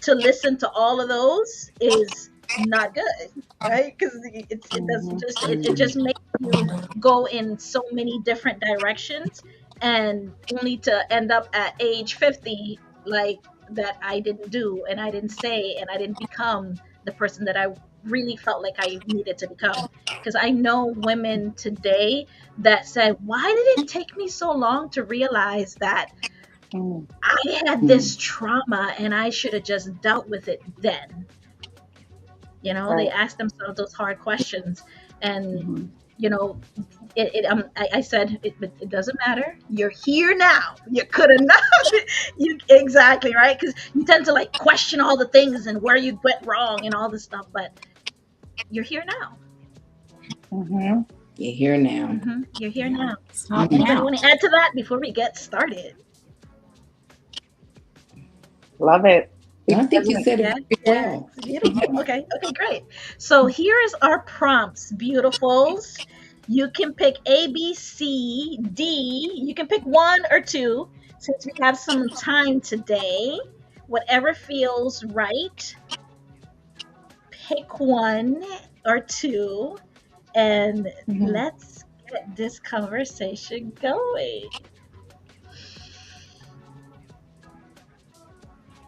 to listen to all of those is not good, right? Because it just makes you go in so many different directions, and only to end up at age 50 like that I didn't do and I didn't say and I didn't become the person that I really felt like I needed to become. Because I know women today that said, why did it take me so long to realize that Mm. I had this trauma and I should have just dealt with it then? They Right. ask themselves those hard questions. And, Mhm. you know, I said, it doesn't matter. You're here now. You could have not. You exactly right. Because you tend to like question all the things and where you went wrong and all this stuff, but you're here now. Mhm. You're here now. You're here Yeah. now. Start Anybody now. want to add to that before we get started? Love it. I think you Doesn't said it Yeah, very yeah, well. it's beautiful. Okay, okay, great. So here is our prompts, beautifuls. You can pick A, B, C, D. You can pick one or two since we have some time today. Whatever feels right, pick one or two, and Mhm. let's get this conversation going.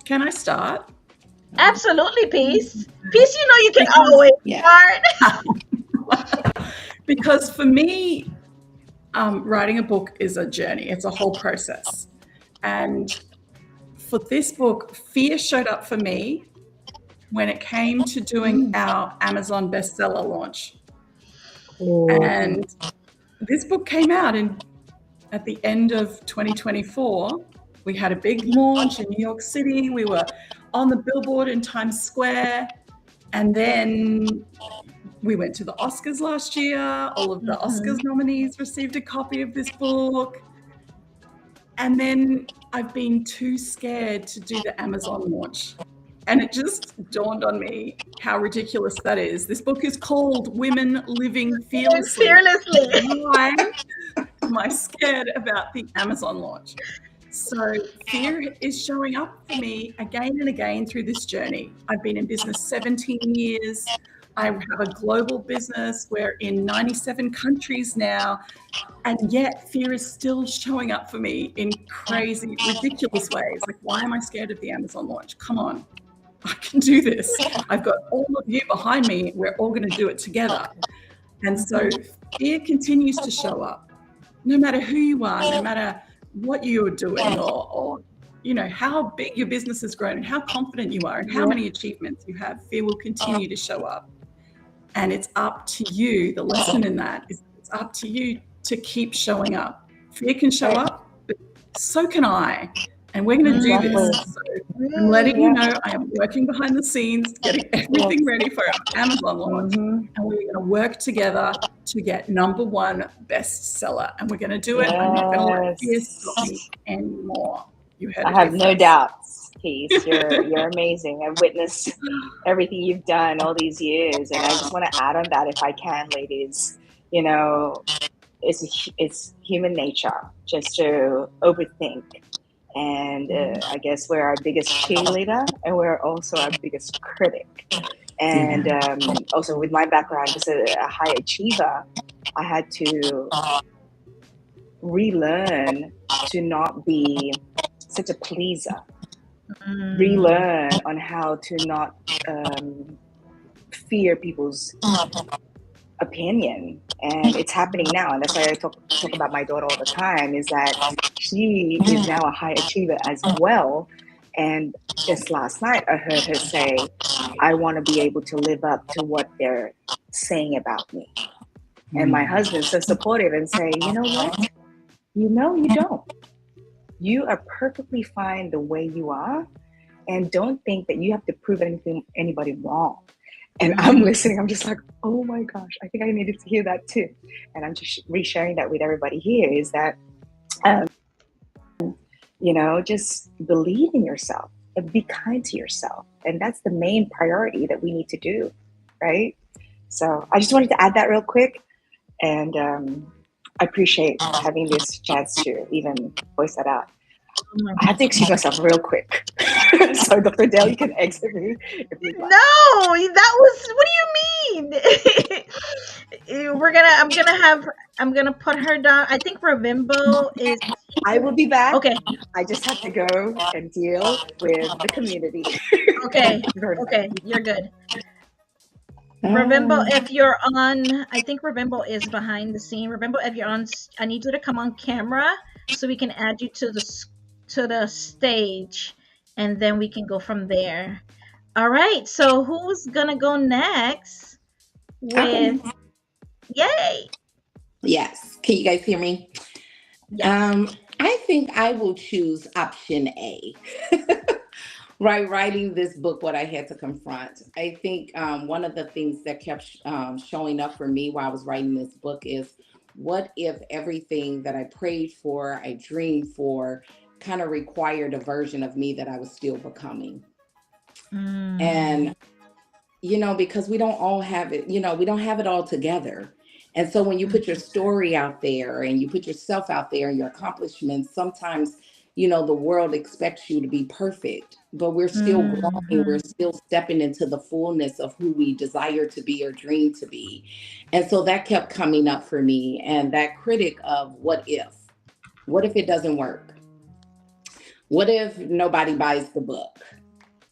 Can I start? Absolutely, Peace. Peace, you can Because always Yeah. start. because for me, writing a book is a journey. It's a whole process. And for this book, fear showed up for me when it came to doing our Amazon bestseller launch. And this book came out at the end of 2024. We had a big launch in New York City. We were on the billboard in Times Square. And then we went to the Oscars last year. All of the Oscars nominees received a copy of this book. And then I've been too scared to do the Amazon launch. And it just dawned on me how ridiculous that is. This book is called Women Living Fearlessly. Fearlessly. Why am I scared about the Amazon launch? So fear is showing up for me again and again through this journey. I've been in business 17 years. I have a global business. We're in 97 countries now. And yet fear is still showing up for me in crazy, ridiculous ways. Like, why am I scared of the Amazon launch? Come on, I can do this. I've got all of you behind me. We're all going to do it together. And so fear continues to show up, no matter who you are, no matter what you're doing, or how big your business has grown and how confident you are and how many achievements you have. Fear will continue to show up. And it's up to you. The lesson in that is it's up to you to keep showing up. Fear can show up, but so can I. And we're going to do this. So I'm letting you know I am working behind the scenes, getting everything ready for our Amazon launch. And we're going to work together to get #1 bestseller. And we're going to do it. I'm not going to let fear stop me anymore. You heard I it have here no first. doubts, Peace. You're amazing. I've witnessed everything you've done all these years, and I just want to add on that, if I can, ladies. You know, it's human nature just to overthink, and I guess we're our biggest cheerleader, and we're also our biggest critic. And also, with my background as a high achiever, I had to relearn to not be such a pleaser, relearn on how to not fear people's opinion. And it's happening now, and that's why I talk about my daughter all the time, is that she is now a high achiever as well. And just last night I heard her say, I want to be able to live up to what they're saying about me. And my husband's so supportive and say, you know what, you don't. You are perfectly fine the way you are, and don't think that you have to prove anybody wrong. And I'm listening, I'm just like, oh my gosh, I think I needed to hear that too. And I'm just resharing that with everybody here, is that, just believe in yourself and be kind to yourself. And that's the main priority that we need to do, right? So I just wanted to add that real quick. And I appreciate having this chance to even voice that out. I have to excuse myself real quick. So, Dr. Dale, you can exit me if you'd like. No, that was. What do you mean? I'm gonna put her down. I think Ravimbo is I will be back. okay. I just have to go and deal with the community. Okay, okay, you're good. Ravimbo, if you're on, I think Ravimbo is behind the scene. Ravimbo, if you're on, I need you to come on camera so we can add you to the stage, and then we can go from there. All right. So who's gonna go next? With yay. Yes. Can you guys hear me? Yes. I think I will choose option A. Right, writing this book, what I had to confront. I think one of the things that kept showing up for me while I was writing this book is, what if everything that I prayed for, I dreamed for, kind of required a version of me that I was still becoming? And, because we don't all have it, we don't have it all together. And so when you put your story out there and you put yourself out there and your accomplishments, sometimes the world expects you to be perfect, but we're still growing. We're still stepping into the fullness of who we desire to be or dream to be. And so that kept coming up for me. And that critic of what if it doesn't work? What if nobody buys the book?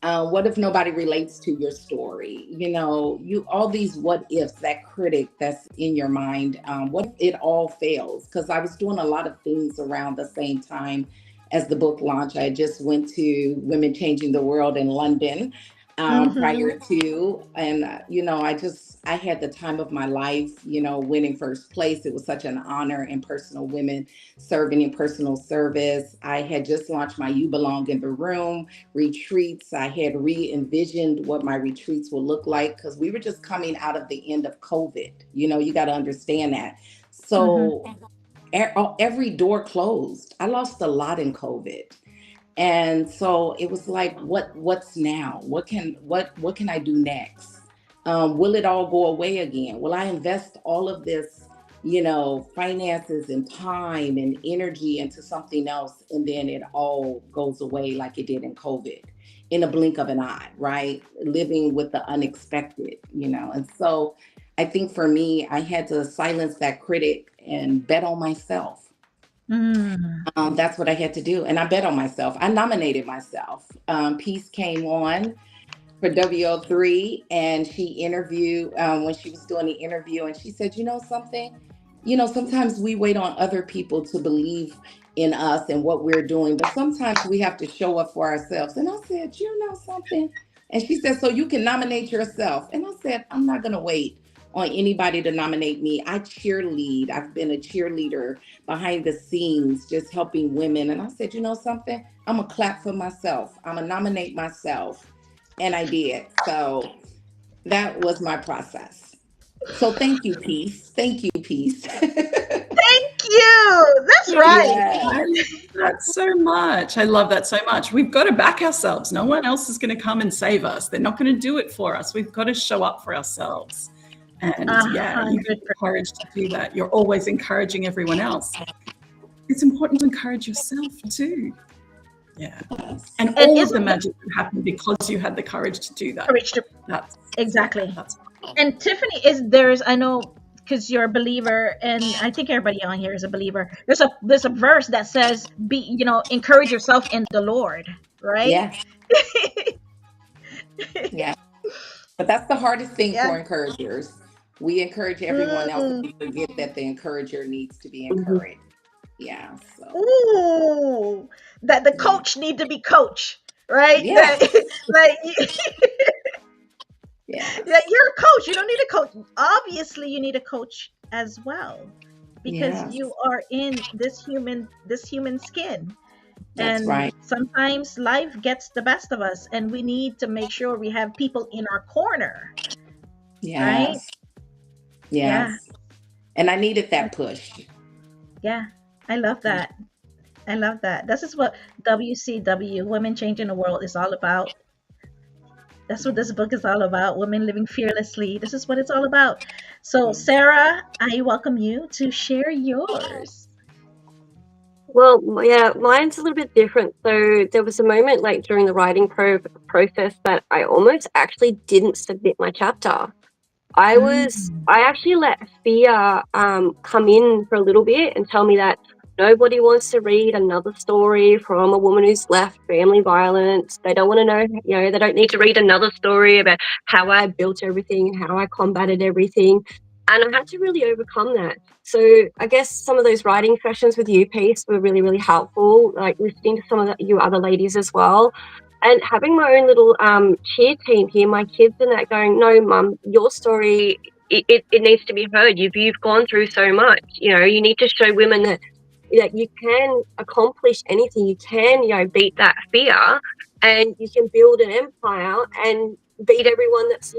What if nobody relates to your story? All these what ifs, that critic that's in your mind. What if it all fails? Because I was doing a lot of things around the same time as the book launch. I just went to Women Changing the World in London prior to, and I had the time of my life, winning first place. It was such an honor in personal women serving in personal service. I had just launched my You Belong in the Room retreats. I had re-envisioned what my retreats would look like, because we were just coming out of the end of COVID. You got to understand that. So every door closed. I lost a lot in COVID. And so it was like, what's now? What can I do next? Will it all go away again? Will I invest all of this, finances and time and energy into something else, and then it all goes away like it did in COVID, in a blink of an eye, right? Living with the unexpected, And so I think for me, I had to silence that critic and bet on myself. That's what I had to do. And I bet on myself. I nominated myself. Peace came on for WO3, and she interviewed when she was doing the interview, and she said, something, sometimes we wait on other people to believe in us and what we're doing, but sometimes we have to show up for ourselves. And I said, something? And she said, so you can nominate yourself. And I said, I'm not going to wait on anybody to nominate me. I cheerlead. I've been a cheerleader behind the scenes, just helping women. And I said, something? I'm going to clap for myself. I'm going to nominate myself. And I did. So that was my process. So thank you, Peace. Thank you, Peace. Thank you. That's right. Yeah. I love that so much. I love that so much. We've got to back ourselves. No one else is going to come and save us. They're not going to do it for us. We've got to show up for ourselves. And you have the courage to do that. You're always encouraging everyone else. It's important to encourage yourself too. Yeah. And all of the magic that happened because you had the courage to do that. Exactly. And Tiffany, I know, because you're a believer, and I think everybody on here is a believer. There's a verse that says, encourage yourself in the Lord, right? Yeah. Yeah. But that's the hardest thing for encouragers. We encourage everyone else, and we forget that the encourager needs to be encouraged. Yeah. So. Ooh, that the coach need to be coach, right? Yeah. That you're a coach. You don't need a coach. Obviously, you need a coach as well, because you are in this human skin. That's and right. Sometimes life gets the best of us, and we need to make sure we have people in our corner. Yes. Right? Yes. Yeah. And I needed that push. Yeah. I love that. This is what WCW, Women Changing the World, is all about. That's what this book is all about. Women living fearlessly. This is what it's all about. So, Sarah, I welcome you to share yours. Well, yeah, mine's a little bit different. So there was a moment like during the writing process that I almost actually didn't submit my chapter. I actually let fear come in for a little bit and tell me that nobody wants to read another story from a woman who's left family violence. They don't want to know, they don't need to read another story about how I built everything, how I combated everything. And I had to really overcome that. So I guess some of those writing sessions with you, Peace, were really, really helpful, like listening to some of you other ladies as well. And having my own little cheer team here, my kids and that going, no, Mum, your story, it needs to be heard. You've gone through so much. You need to show women that you can accomplish anything. You can, beat that fear, and you can build an empire and beat everyone that's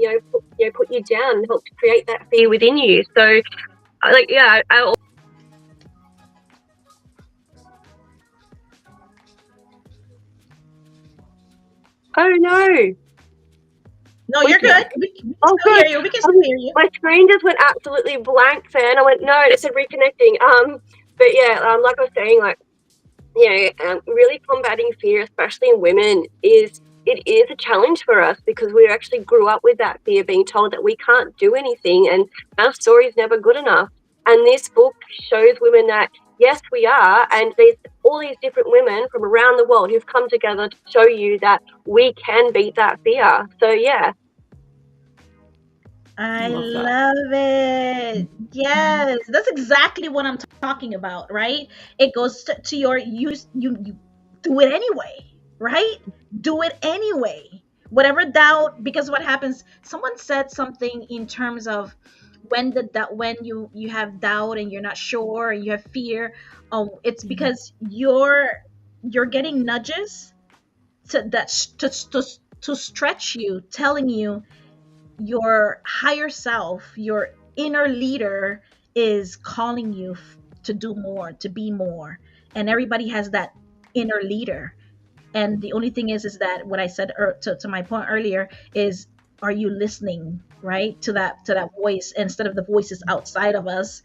put you down and help to create that fear within you. So, oh no. No, you're good. We can still hear you. We can still hear you. My screen just went absolutely blank there, and I went, no, it said reconnecting. But yeah, like I was saying, really combating fear, especially in women, is a challenge for us because we actually grew up with that fear, being told that we can't do anything and our story is never good enough. And this book shows women that yes, we are, and there's all these different women from around the world who've come together to show you that we can beat that fear. So yeah. I love it. Yes, that's exactly what I'm talking about, right? It goes to your you do it anyway, right? Do it anyway. Whatever doubt, because what happens? Someone said something in terms of when you have doubt and you're not sure and you have fear. Oh, it's because you're getting nudges to stretch you, telling you your higher self, your inner leader is calling you to do more, to be more. And everybody has that inner leader. And the only thing is that what I said to my point earlier is, are you listening, right, to that voice instead of the voices outside of us,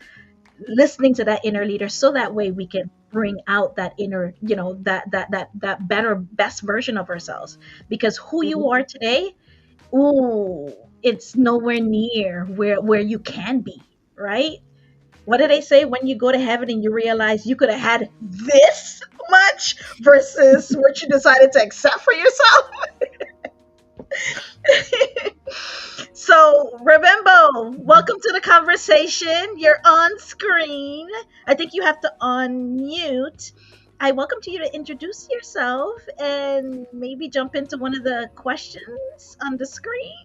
listening to that inner leader, so that way we can bring out that inner, that better, best version of ourselves. Because who you are today, ooh, it's nowhere near where you can be, right? What do they say when you go to heaven and you realize you could have had this much versus what you decided to accept for yourself? So, Rabembo, welcome to the conversation. You're on screen. I think you have to unmute. I welcome to you to introduce yourself and maybe jump into one of the questions on the screen.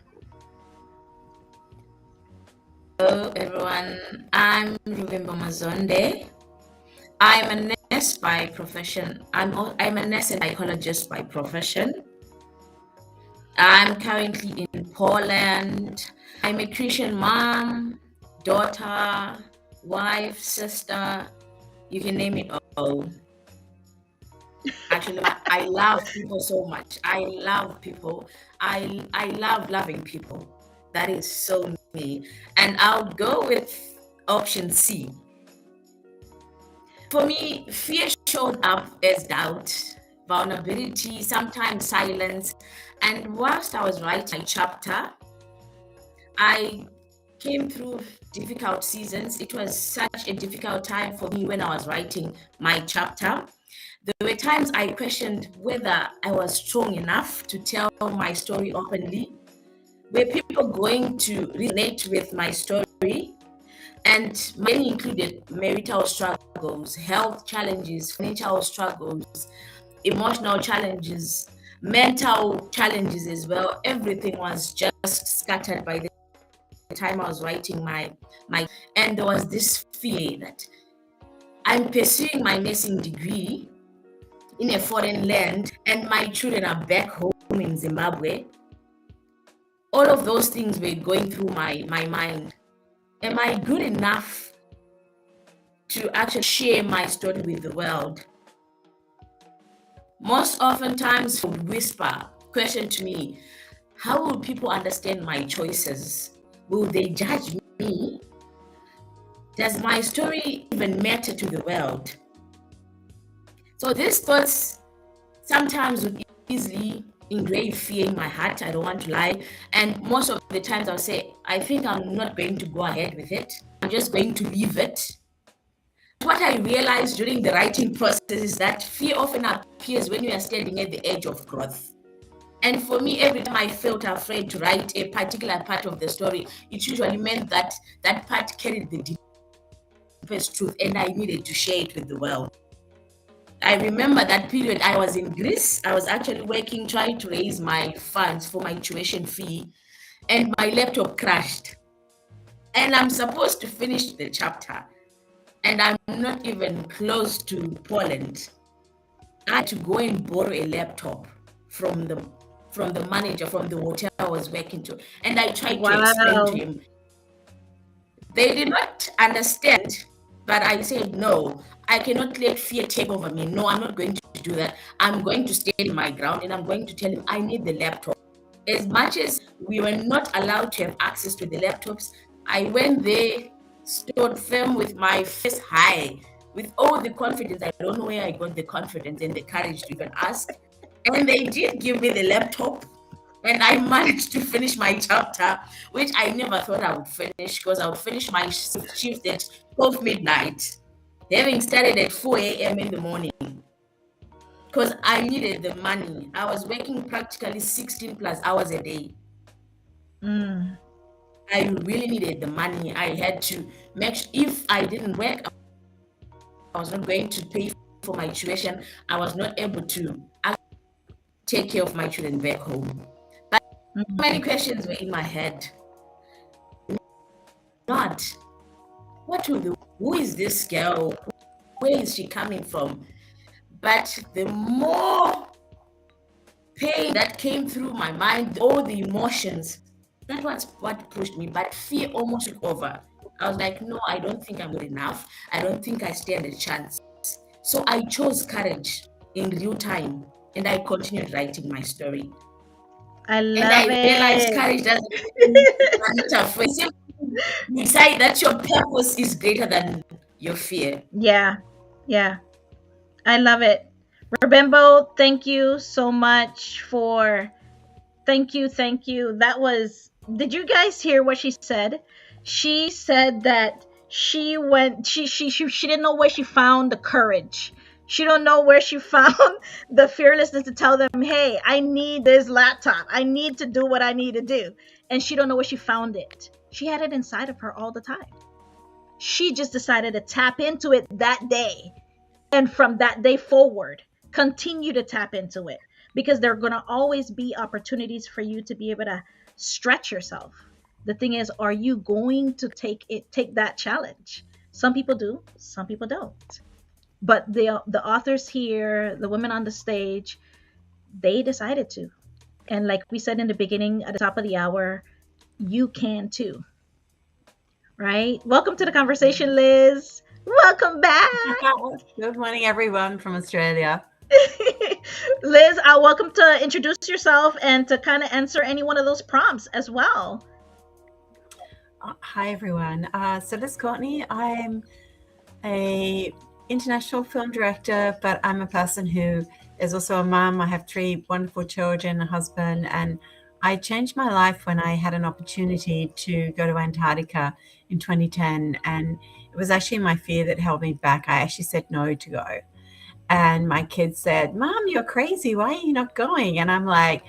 Hello everyone, I'm Rubembo Mazonde. I'm a nurse by profession. I'm a nurse and psychologist by profession. I'm currently in Poland. I'm a Christian mom, daughter, wife, sister, you can name it all. Actually, I love people so much. I love people. I love loving people. That is so me. And I'll go with option C. For me, fear showed up as doubt, vulnerability, sometimes silence. And whilst I was writing my chapter, I came through difficult seasons. It was such a difficult time for me when I was writing my chapter. There were times I questioned whether I was strong enough to tell my story openly. Were people going to relate with my story? And many included marital struggles, health challenges, financial struggles, emotional challenges, mental challenges as well. Everything was just scattered by the time I was writing my and there was this fear that I'm pursuing my nursing degree in a foreign land and my children are back home in Zimbabwe. All of those things were going through my mind. Am I good enough to actually share my story with the world? Most oftentimes would whisper, question to me, how will people understand my choices? Will they judge me? Does my story even matter to the world? So these thoughts sometimes would easily engrave fear in my heart. I don't want to lie. And most of the times I'll say, I think I'm not going to go ahead with it. I'm just going to leave it. What I realized during the writing process is that fear often appears when you are standing at the edge of growth. And for me, every time I felt afraid to write a particular part of the story, it usually meant that that part carried the deepest truth and I needed to share it with the world. I remember that period I was in Greece. I was actually working, trying to raise my funds for my tuition fee, and my laptop crashed. And I'm supposed to finish the chapter, and I'm not even close to Poland. I had to go and borrow a laptop from the manager from the hotel I was working to, and I tried to explain to him. They did not understand, but I said, no, I cannot let fear take over me. No, I'm not going to do that. I'm going to stand my ground, and I'm going to tell him I need the laptop. As much as we were not allowed to have access to the laptops, I went there, stood firm with my face high, with all the confidence. I don't know where I got the confidence and the courage to even ask. And they did give me the laptop, and I managed to finish my chapter, which I never thought I would finish, because I would finish my shift at 12 midnight, having started at 4 a.m. in the morning, because I needed the money. I was working practically 16 plus hours a day. I really needed the money. I had to make sure if I didn't work, I was not going to pay for my tuition. I was not able to take care of my children back home. But many questions were in my head. Not who is this girl? Where is she coming from? But the more pain that came through my mind, all the emotions, that was what pushed me. But fear almost took over. I was like, no, I don't think I'm good enough. I don't think I stand a chance. So I chose courage in real time, and I continued writing my story. I love and I realized it. courage doesn't you decide that your purpose is greater than your fear. Yeah. I love it. Rabembo, thank you so much for thank you. Did you guys hear what she said? She said that she didn't know where she found the courage. She don't know where she found the fearlessness to tell them, hey, I need this laptop. I need to do what I need to do. And she don't know where she found it. She had it inside of her all the time. She just decided to tap into it that day. And from that day forward, continue to tap into it. Because there are going to always be opportunities for you to be able to stretch yourself. The thing is, are you going to take that challenge? Some people do, some people don't. But the authors here, the women on the stage, they decided to. And like we said in the beginning, at the top of the hour, you can too. Right? Welcome to the conversation, Liz. Welcome back. Good morning, everyone from Australia. Liz, welcome to introduce yourself and to kind of answer any one of those prompts as well. Hi, everyone. So Liz Courtney, I'm a international film director, but I'm a person who is also a mum. I have 3 wonderful children, a husband, and I changed my life when I had an opportunity to go to Antarctica in 2010, and it was actually my fear that held me back. I actually said no to go. And my kids said, Mom, you're crazy. Why are you not going? And I'm like,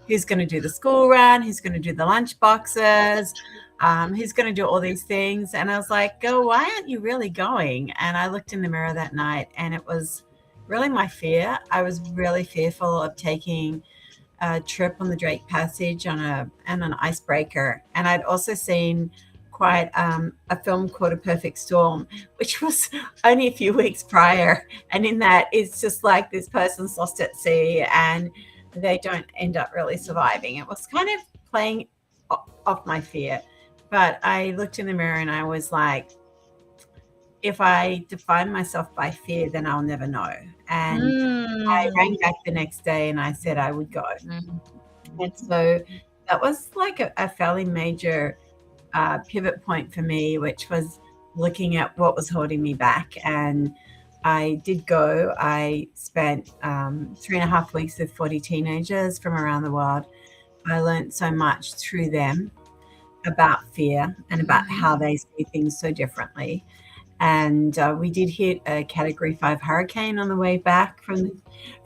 who's going to do the school run? Who's going to do the lunch boxes? Who's going to do all these things? And I was like, Go, why aren't you really going? And I looked in the mirror that night, and it was really my fear. I was really fearful of taking a trip on the Drake Passage on an icebreaker. And I'd also seen quite a film called A Perfect Storm, which was only a few weeks prior. And in that, it's just like this person's lost at sea and they don't end up really surviving. It was kind of playing off my fear. But I looked in the mirror and I was like, if I define myself by fear, then I'll never know. And I rang back the next day and I said I would go. And so that was like a fairly major pivot point for me, which was looking at what was holding me back. And I did go. I spent 3.5 weeks with 40 teenagers from around the world. I learned so much through them about fear and about how they see things so differently. And we did hit a Category 5 hurricane on the way back from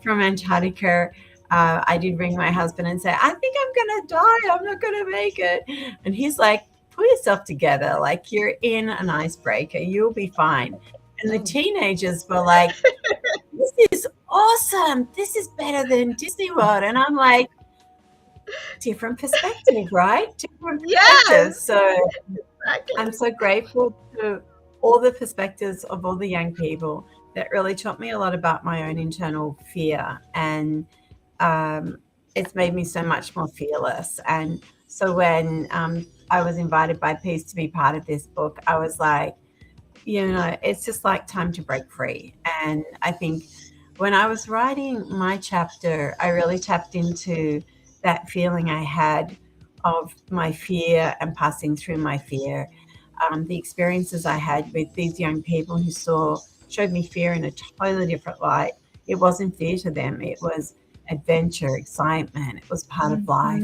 Antarctica. I did ring my husband and say, I think I'm going to die. I'm not going to make it. And he's like, pull yourself together. Like, you're in an icebreaker. You'll be fine. And the teenagers were like, this is awesome. This is better than Disney World. And I'm like, different perspective, right? Different perspectives. So I'm so grateful to all the perspectives of all the young people that really taught me a lot about my own internal fear. And it's made me so much more fearless. And so when I was invited by Peace to be part of this book, I was like, it's just like time to break free. And I think when I was writing my chapter, I really tapped into that feeling I had of my fear and passing through my fear. The experiences I had with these young people who showed me fear in a totally different light. It wasn't fear to them. It was adventure, excitement. It was part of life.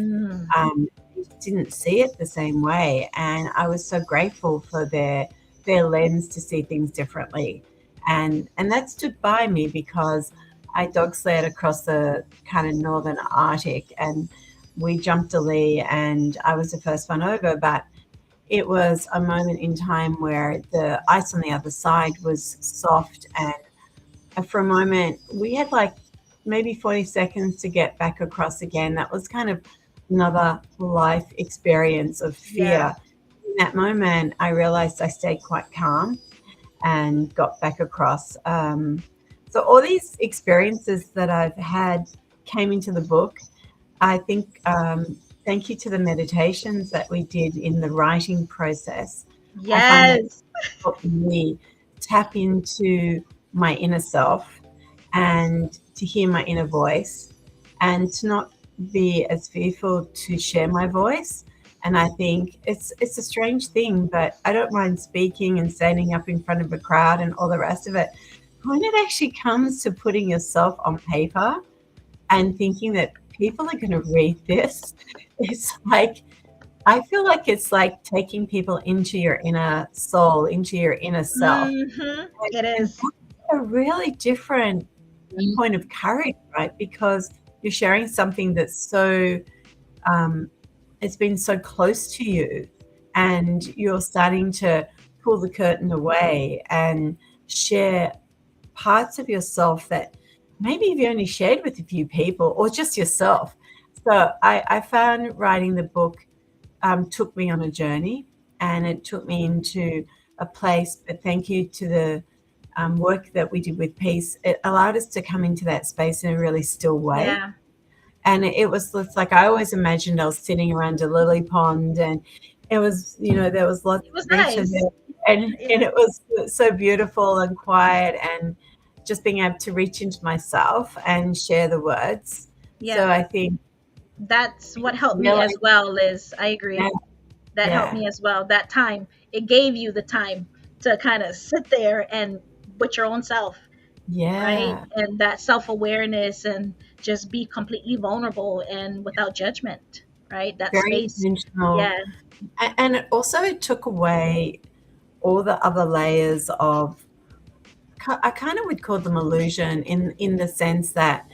Didn't see it the same way. And I was so grateful for their lens to see things differently. And that stood by me because I dog sled across the kind of northern Arctic, and we jumped a lee, and I was the first one over, but it was a moment in time where the ice on the other side was soft, and for a moment we had like maybe 40 seconds to get back across again. That was kind of another life experience of fear. Yeah. In that moment, I realized I stayed quite calm and got back across. So all these experiences that I've had came into the book. I think thank you to the meditations that we did in the writing process. Yes. Helped me tap into my inner self and to hear my inner voice and to not be as fearful to share my voice. And I think it's a strange thing, but I don't mind speaking and standing up in front of a crowd and all the rest of it. When it actually comes to putting yourself on paper and thinking that people are going to read this, it's like, I feel like it's like taking people into your inner soul, into your inner self. It is a really different point of courage, right? Because you're sharing something that's so, it's been so close to you, and you're starting to pull the curtain away and share parts of yourself that maybe you've only shared with a few people or just yourself. So I found writing the book took me on a journey, and it took me into a place, but thank you to the work that we did with Peace. It allowed us to come into that space in a really still way. Yeah. And it's like I always imagined I was sitting around a lily pond, and it was, there was lots It was of nature nice. there, and it was so beautiful and quiet, and just being able to reach into myself and share the words. Yeah. So I think that's what helped me as well, Liz. I agree. That helped me as well. That time, it gave you the time to kind of sit there and with your own self. Right. And that self-awareness, and just be completely vulnerable and without judgment. Right. That very space. intentional. Yeah. And it also took away all the other layers of, I kind of would call them illusion, in the sense that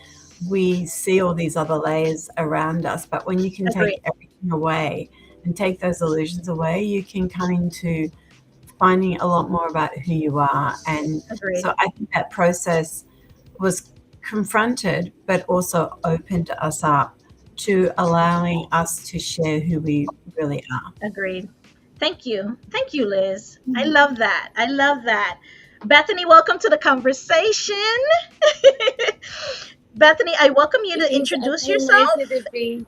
we see all these other layers around us, but when you can take everything away and take those illusions away, you can come into finding a lot more about who you are. And so I think that process was confronted, but also opened us up to allowing us to share who we really are. Agreed. Thank you, Liz. I love that. Bethany, welcome to the conversation. Bethany, I welcome you to introduce yourself.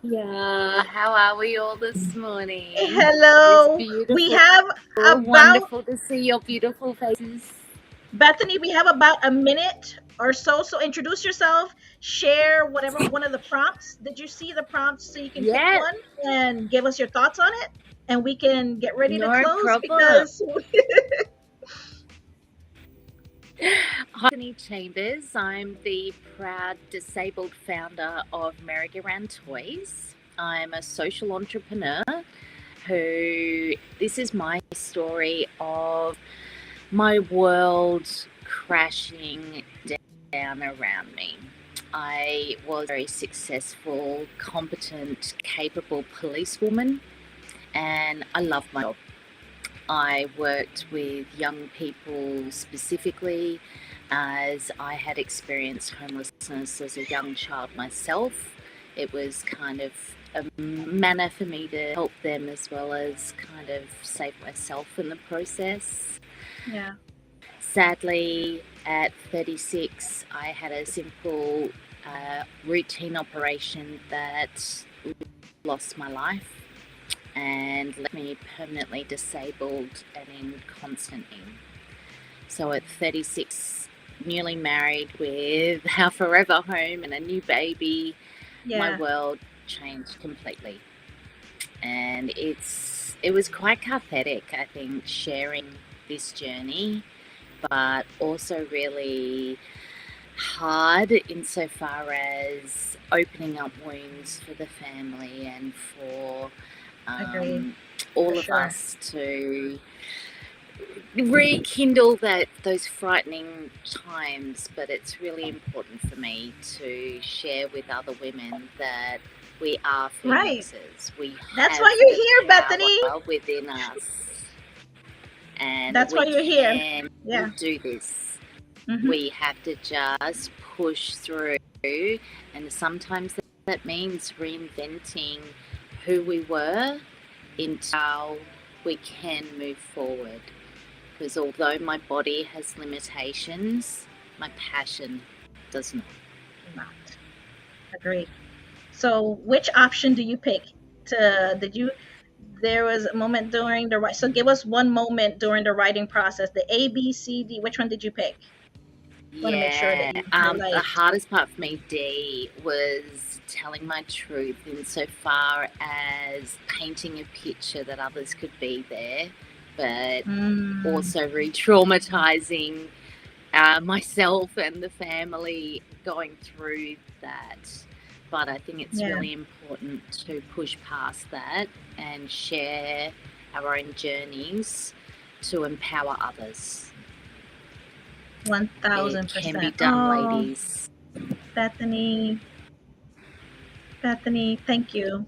Yeah, how are we all this morning? Hello. We have wonderful to see your beautiful faces. Bethany, we have about a minute or so. So introduce yourself, share whatever one of the prompts. Did you see the prompts so you can pick one and give us your thoughts on it? And we can get ready to close because Hi, Bethany Chambers. I'm the proud disabled founder of Merry-Go-Round Toys. I'm a social entrepreneur this is my story of my world crashing down around me. I was a very successful, competent, capable policewoman, and I loved my job. I worked with young people specifically as I had experienced homelessness as a young child myself. It was kind of a manner for me to help them as well as kind of save myself in the process. Yeah. Sadly, at 36, I had a simple routine operation that lost my life and left me permanently disabled and in constant pain. So at 36, newly married with our forever home and a new baby, my world changed completely. And it was quite cathartic, I think, sharing this journey, but also really hard insofar as opening up wounds for the family and for all of us to rekindle those frightening times. But it's really important for me to share with other women that we are phoenixes. That's why you're here, Bethany. Within us, and that's why you're here. Yeah, do this. Mm-hmm. We have to just push through, and sometimes that means reinventing who we were into how we can move forward. Because although my body has limitations, my passion does not. Agree. So which option do you pick? There was a moment during so give us one moment during the writing process, the A, B, C, D, which one did you pick? Want to make sure that the hardest part for me, D, was telling my truth insofar as painting a picture that others could be there, but also re-traumatizing myself and the family going through that. But I think it's really important to push past that and share our own journeys to empower others. 1000%. It can be done, ladies. Bethany, thank you.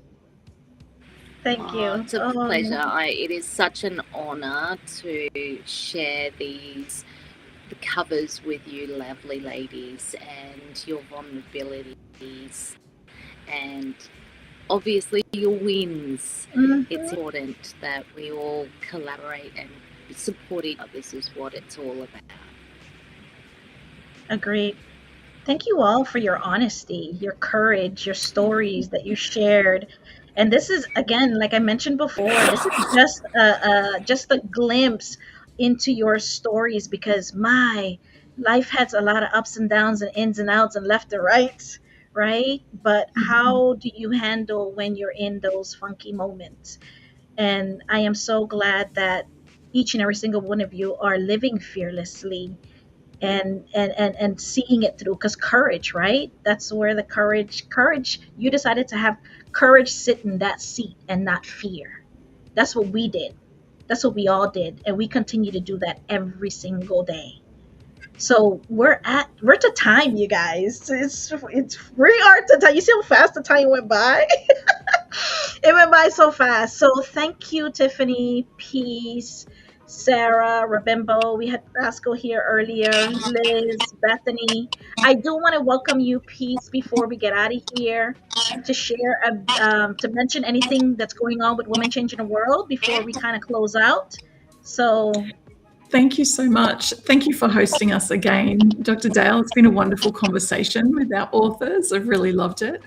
Thank you. It's a pleasure. It is such an honor to share the covers with you, lovely ladies, and your vulnerabilities, and obviously your wins. Mm-hmm. It's important that we all collaborate and support each other. This is what it's all about. Agreed. Thank you all for your honesty, your courage, your stories that you shared. And this is, again, like I mentioned before, this is just a glimpse into your stories, because my life has a lot of ups and downs and ins and outs and left and right? But how do you handle when you're in those funky moments? And I am so glad that each and every single one of you are living fearlessly and seeing it through, because courage, right? That's where the courage, you decided to have courage sit in that seat and not fear. That's what we did. That's what we all did. And we continue to do that every single day. So we're to time, you guys. It's really hard to tell. You see how fast the time went by? It went by so fast. So thank you, Tiffany, Peace, Sarah, Rabimbo. We had Rascal here earlier, Liz, Bethany. I do want to welcome you, Peace, before we get out of here, to share, to mention anything that's going on with Women Changing the World before we kind of close out. So thank you so much. Thank you for hosting us again, Dr. Dale. It's been a wonderful conversation with our authors. I've really loved it.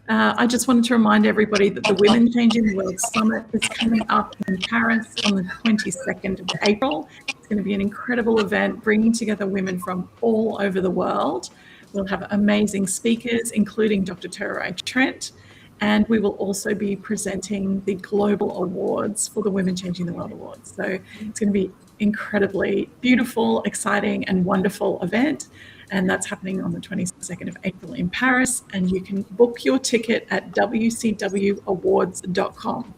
I just wanted to remind everybody that the Women Changing the World Summit is coming up in Paris on the 22nd of April. It's going to be an incredible event bringing together women from all over the world. We'll have amazing speakers, including Dr. Tererai Trent, and we will also be presenting the global awards for the Women Changing the World Awards. So it's going to be incredibly beautiful, exciting, and wonderful event. And that's happening on the 22nd of April in Paris. And you can book your ticket at wcwawards.com.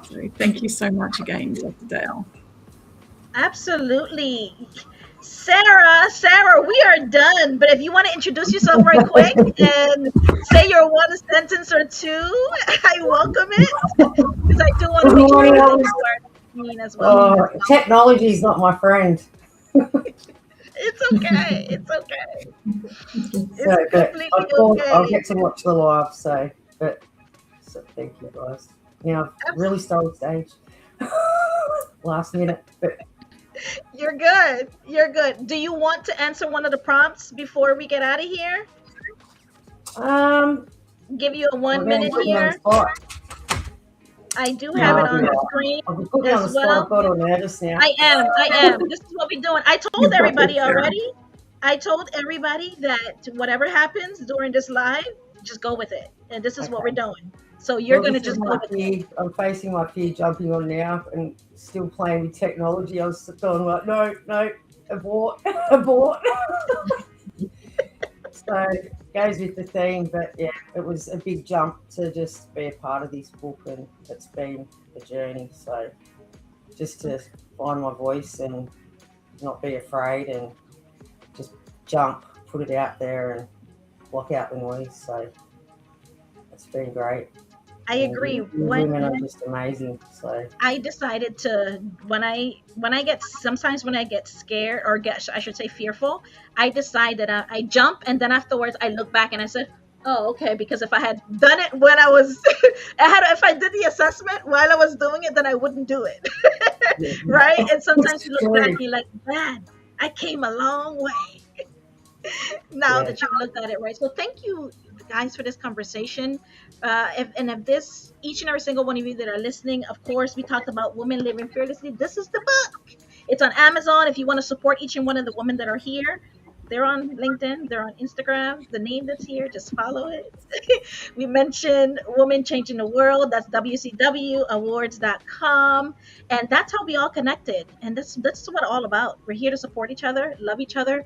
So thank you so much again, Dr. Dale. Absolutely. Sarah, we are done. But if you want to introduce yourself right quick and say your one sentence or two, I welcome it. Because I do want to make sure that you are mean as well. Technology is not my friend. It's okay. It's okay. So, but I'll get to watch the live. So thank you guys. Now I've really stole the stage last minute, but you're good. You're good. Do you want to answer one of the prompts before we get out of here? Give you a 1 minute here. I do have it on the screen as well. I am. This is what we're doing. I told everybody already. I told everybody that whatever happens during this live, just go with it. And this is what we're doing. So you're going to just go with it. I'm facing my fear jumping on now and still playing with technology. I was going like, no, abort. So it goes with the theme, but yeah, it was a big jump to just be a part of this book, and it's been a journey. So just to find my voice and not be afraid and just jump, put it out there and block out the noise. So it's been great. I agree. Women are just amazing. So I decided to when I get scared or I should say fearful, I decide that I jump, and then afterwards I look back and I said, oh, okay, because if I had done it when I was if I did the assessment while I was doing it, then I wouldn't do it. Right? And sometimes you look back and you're like, man, I came a long way. Now that you looked at it, right? So thank you guys for this conversation. If this, each and every single one of you that are listening, of course, we talked about Women Living Fearlessly. This is the book. It's on Amazon. If you want to support each and one of the women that are here, they're on LinkedIn, they're on Instagram. The name that's here, just follow it. We mentioned Women Changing the World. That's wcwawards.com. And that's how we all connected. And that's what all about. We're here to support each other, love each other,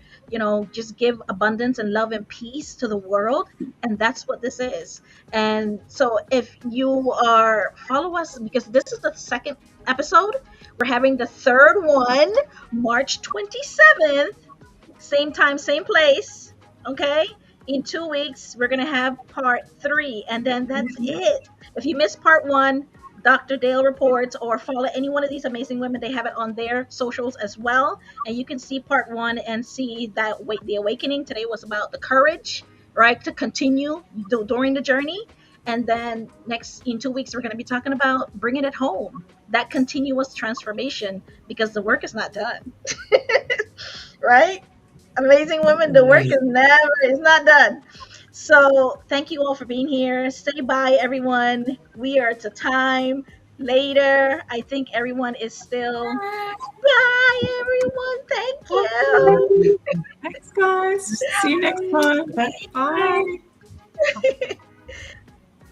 just give abundance and love and peace to the world. And that's what this is. And so if you follow us, because this is the second episode, we're having the third one, March 27th. Same time, same place. Okay. In 2 weeks, we're going to have part 3. And then that's it. If you missed part 1, Dr. Dale Reports, or follow any one of these amazing women, they have it on their socials as well. And you can see part 1 and see that the awakening. Today was about the courage, right, to continue during the journey. And then in 2 weeks, we're going to be talking about bringing it home, that continuous transformation, because the work is not done. Right? Amazing women, the work is not done. So thank you all for being here. Say bye, everyone. We are to time later. I think everyone is still. Bye, everyone. Thank you. Thanks, guys. See you next time. Bye.